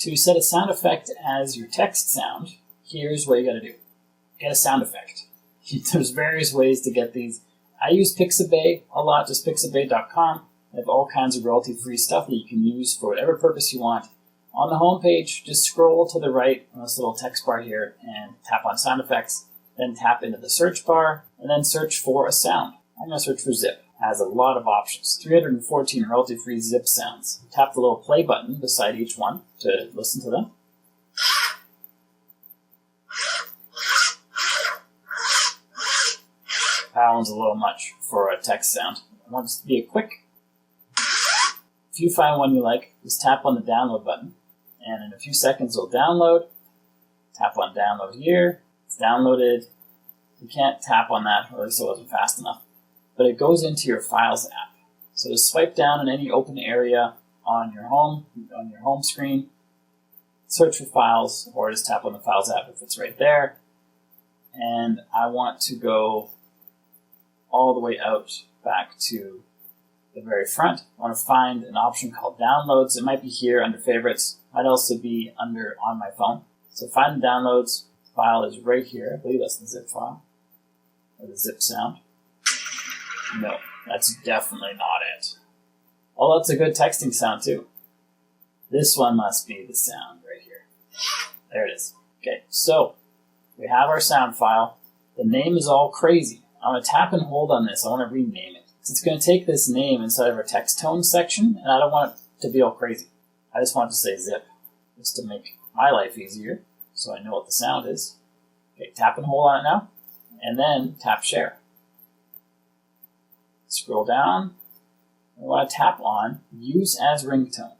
To set a sound effect as your text sound, here's what you gotta do. Get a sound effect. There's various ways to get these. I use Pixabay a lot, just pixabay.com. They have all kinds of royalty-free stuff that you can use for whatever purpose you want. On the home page, just scroll to the right on this little text bar here and tap on sound effects, then tap into the search bar, and then search for a sound. I'm going to search for zip. It has a lot of options, 314 royalty-free zip sounds. Tap the little play button beside each one to listen to them. That one's a little much for a text sound. I want it to be a quick. If you find one you like, just tap on the download button, and in a few seconds it'll download. Tap on download here. It's downloaded. You can't tap on that, or at least it wasn't fast enough. But it goes into your Files app. So just swipe down in any open area on your home screen, search for Files, or just tap on the Files app if it's right there. And I want to go all the way out back to the very front. I want to find an option called Downloads. It might be here under Favorites. It might also be under On My Phone. So find the Downloads. File is right here. I believe that's the zip file, or the zip sound. No, that's definitely not it. Oh, that's a good texting sound too. This one must be the sound right here. There it is. Okay, so we have our sound file. The name is all crazy. I'm going to tap and hold on this. I want to rename it. So it's going to take this name inside of our text tone section, and I don't want it to be all crazy. I just want it to say zip, just to make my life easier, so I know what the sound is. Okay, tap and hold on it now, and then tap share. Scroll down. I want to tap on use as ringtone.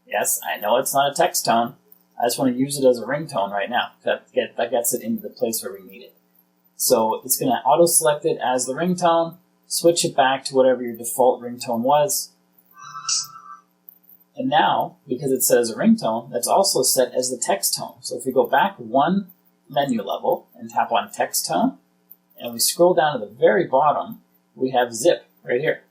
Yes, I know it's not a text tone. I just want to use it as a ringtone right now. That gets it into the place where we need it. So it's going to auto-select it as the ringtone, switch it back to whatever your default ringtone was. And now, because it says a ringtone, that's also set as the text tone. So if we go back one menu level and tap on text tone, and we scroll down to the very bottom, we have zip right here.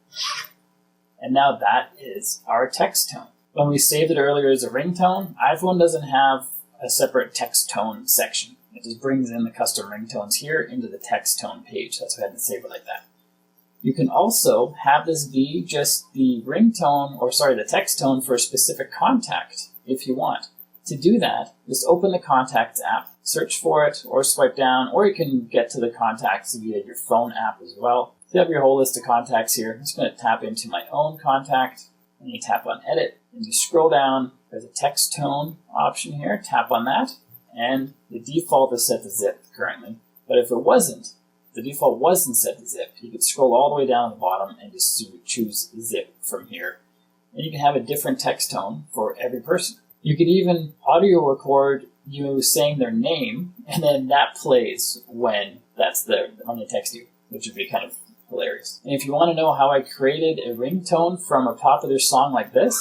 And now that is our text tone. When we saved it earlier as a ringtone, iPhone doesn't have a separate text tone section. It just brings in the custom ringtones here into the text tone page. That's why I had to save it like that. You can also have this be just the ringtone, the text tone for a specific contact if you want. To do that, just open the Contacts app, search for it, or swipe down, or you can get to the contacts via your phone app as well. So you have your whole list of contacts here. I'm just going to tap into my own contact, and you tap on Edit, and you scroll down. There's a text tone option here. Tap on that. And the default is set to zip currently. But if the default wasn't set to zip, you could scroll all the way down to the bottom and just choose zip from here. And you can have a different text tone for every person. You could even audio record you saying their name, and then that plays when they text you, which would be kind of hilarious. And if you want to know how I created a ringtone from a popular song like this,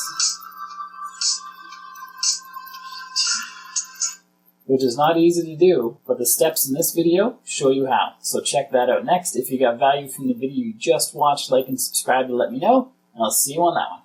which is not easy to do, but the steps in this video show you how. So check that out next. If you got value from the video you just watched, like and subscribe to let me know, and I'll see you on that one.